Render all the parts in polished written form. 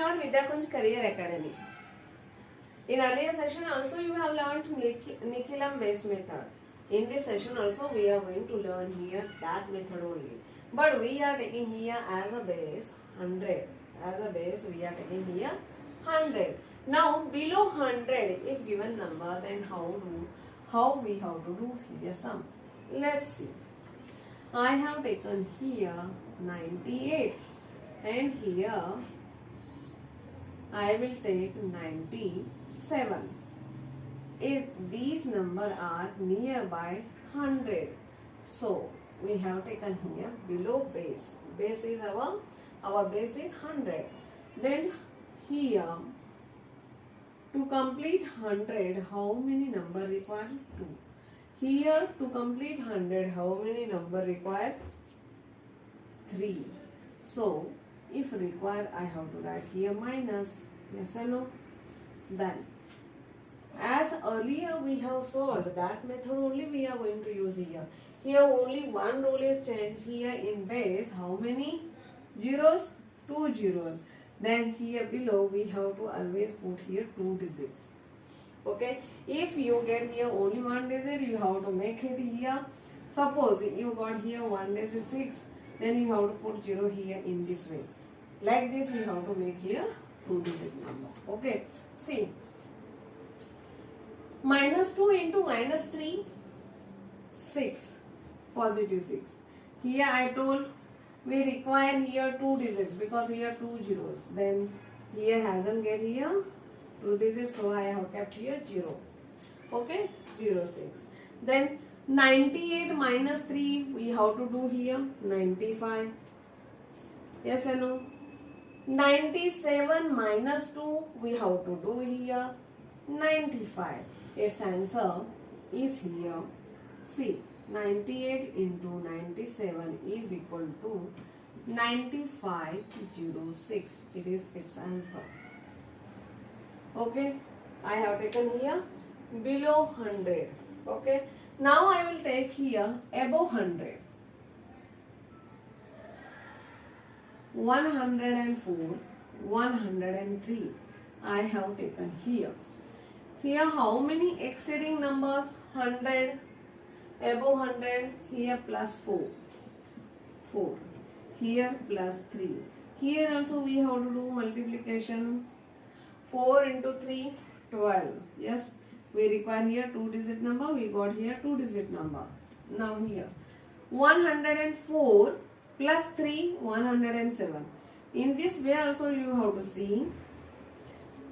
our Vidyakunj Career Academy. In earlier session also you have learnt Nikhilam base method. In this session also we are going to learn here that method only. But we are taking here as a base 100. As a base we are taking here 100. Now below 100 if given number, then how we have to do here sum. Let's see. I have taken here 98 and here I will take 97. If these numbers are nearby 100, so we have taken here below base. Base is our base is 100. Then here to complete 100, how many number require? 2. Here to complete 100, how many number require? 3. So if require, I have to write here minus. Yes or no? Then as earlier we have solved that method only we are going to use here. Here only one rule is changed. Here in base, how many zeros? 2 zeros. Then here below we have to always put here 2 digits. Okay. If you get here only 1 digit, you have to make it here. Suppose you got here 1 digit 6, then you have to put 0 here in this way. Like this we have to make here 2 digit number. Okay. See. Minus 2 into minus 3, 6. Positive 6. Here I told we require here 2 digits because here 2 zeros. Then here hasn't get here 2 digits, so I have kept here 0. Okay, 0, 6. Then 98 minus 3 we have to do here 95. Yes or no? 97 minus 2 we have to do here 95. Its answer is here. See, 98 into 97 is equal to 9506. It is its answer. Okay, I have taken here below 100. Okay, now I will take here above 100. 104, 103 I have taken here. Here how many exceeding numbers? 100, above 100, here plus 4, 4, here plus 3. Here also we have to do multiplication. 4 into 3, 12. Yes, we require here 2 digit number, we got here 2 digit number. Now here 104 plus 3, 107. In this way also you have to see.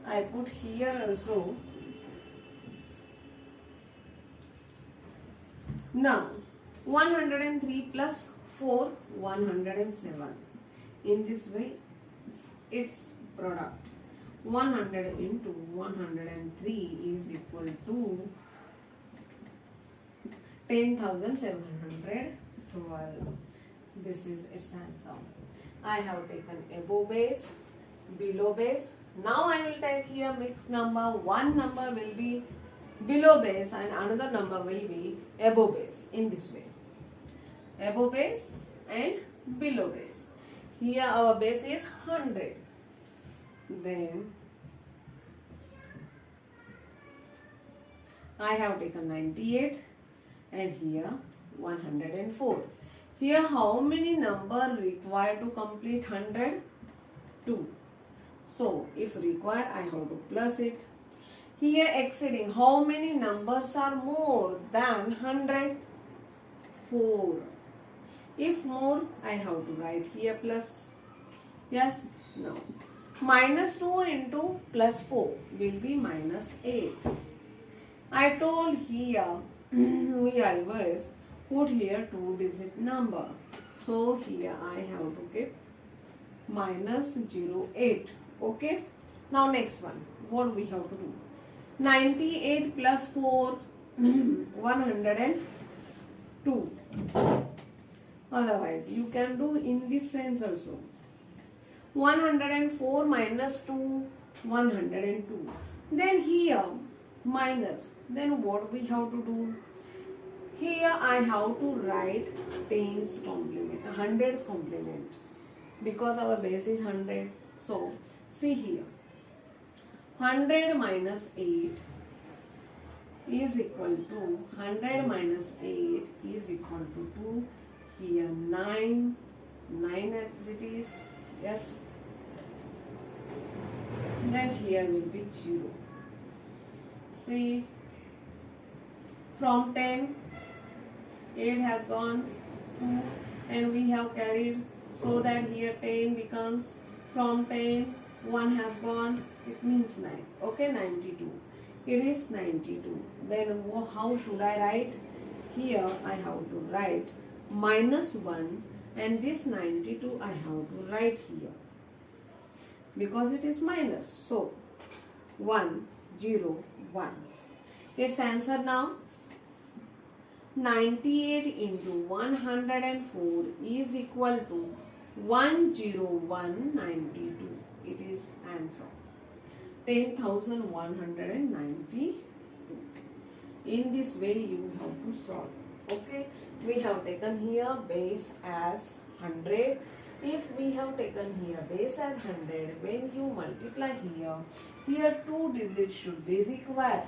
I put here also. Now 103 plus 4, 107. In this way its product 100 into 103 is equal to 10,712. This is its answer. I have taken above base, below base. Now I will take here mixed number. One number will be below base and another number will be above base. In this way, above base and below base. Here our base is 100. Then I have taken 98 and here 104. Here how many number required to complete 100? 2. So if required, I have to plus it. Here exceeding, how many numbers are more than 100? 4. If more, I have to write here plus. Yes? No. Minus 2 into plus 4 will be minus 8. I told here we always put here 2 digit number. So here I have to keep minus 08. Okay. Now next one. What we have to do? 98 plus 4, 102. Otherwise, you can do in this sense also. 104 minus 2, 102. Then here, minus. Then what we have to do? Here I have to write 10's complement, 100's complement. Because our base is 100. So, See here, 100 minus 8 is equal to 100 minus 8 is equal to 2. Here 9 as it is. Yes. Then here will be 0. See, from 10 8 has gone 2 and we have carried, so that here 10 becomes, from 10 1 has gone, it means 9. Okay, 92. It is 92. Then how should I write? Here I have to write minus 1 and this 92 I have to write here because it is minus. So 1 0 1. Its answer now, 98 into 104 is equal to 10192. It is answer 10,192. In this way you have to solve. Okay, we have taken here base as 100. If we have taken here base as 100, when you multiply here 2 digits should be required.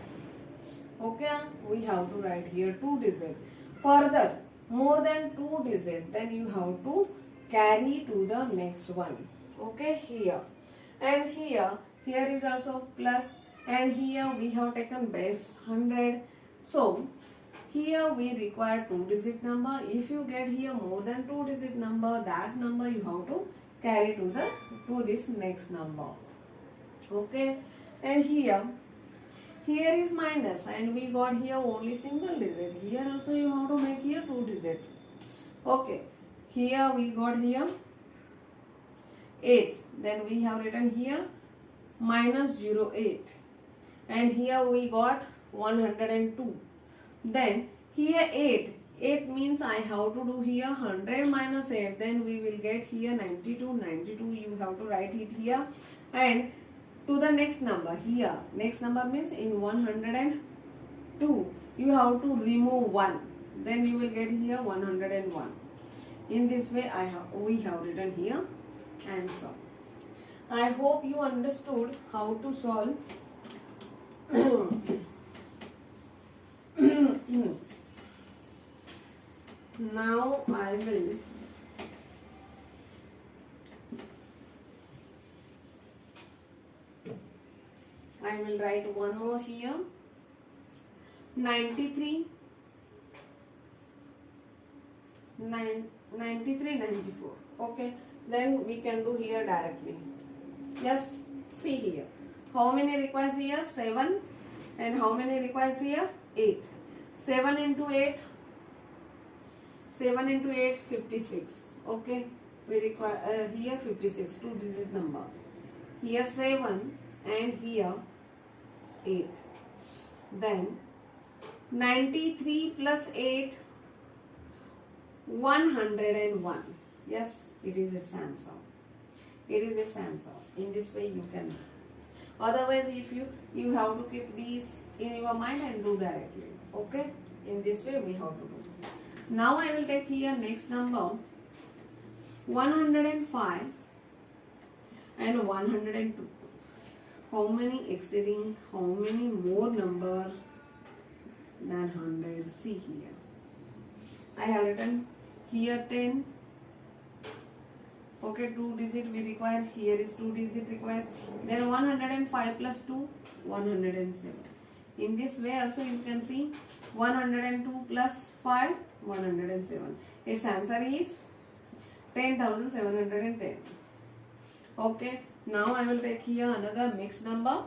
Okay, we have to write here 2 digits. Further, more than 2 digits, then you have to carry to the next one. Okay, here and here is also plus, and here we have taken base 100. So here we require 2 digit number. If you get here more than 2 digit number, that number you have to carry to this next number. Okay, and here is minus and we got here only single digit. Here also you have to make here 2 digit. Okay, here we got here 8. Then we have written here minus 08. And here we got 102. Then here 8. 8 means I have to do here 100 minus 8. Then we will get here 92. 92 you have to write it here. And to the next number here. Next number means in 102 you have to remove 1. Then you will get here 101. In this way we have written here answer. I hope you understood how to solve. Now I will write one more here. 93 94. Okay, then we can do here directly. Yes, see here. How many requires here? 7. And how many requires here? 8. 7 into 8. 7 into 8, 56. Okay, we require here 56, 2 digit number. Here 7 and here 8. Then 93 plus 8, 101. Yes, it is its answer. It is its answer. In this way you can. Otherwise, if you have to keep these in your mind and do directly. Okay, in this way we have to do. Now I will take here next number 105 and 102. How many exceeding, how many more number than 100? See here. I have written here 10. Okay, 2 digit we require. Here is 2 digit required. Then 105 plus 2, 107. In this way also you can see 102 plus 5, 107. Its answer is 10,710. Okay, now I will take here another mixed number.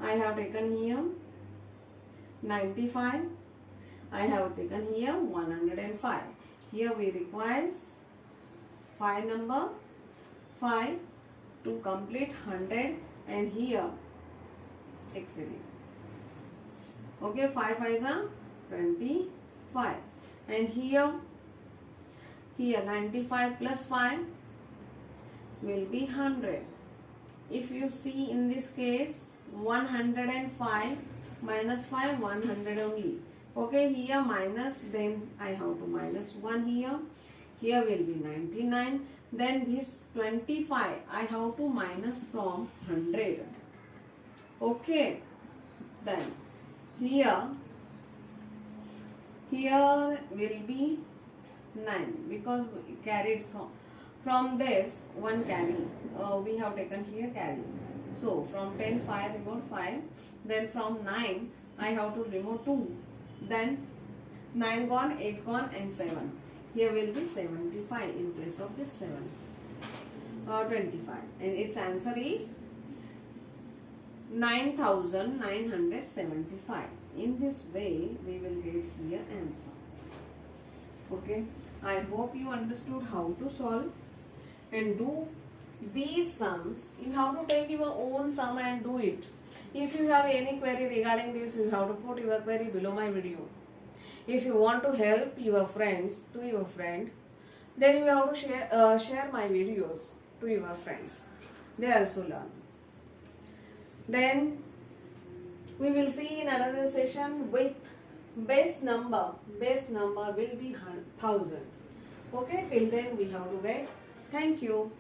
I have taken here 95. I have taken here 105. Here we require 5 number, 5 to complete 100, and here exceeding. Okay, 5 5s are 25, and here 95 plus 5 will be 100. If you see in this case 105 minus 5, 100 only. Okay, here minus, then I have to minus 1 here. Here will be 99. Then this 25 I have to minus from 100. Okay. Then here will be 9 because we carried from this one carry. We have taken here carry. So from 10 5 remove 5. Then from 9 I have to remove 2. Then 9 gone, 8 gone and 7. Here will be 75 in place of this 7. 25. And its answer is 9975. In this way we will get here answer. Okay. I hope you understood how to solve and do these sums. You have to take your own sum and do it. If you have any query regarding this, you have to put your query below my video. If you want to help your friends to your friend, then you have to share my videos to your friends. They also learn. Then we will see in another session with base number. Base number will be 1000. Okay, till then we have to wait. Thank you.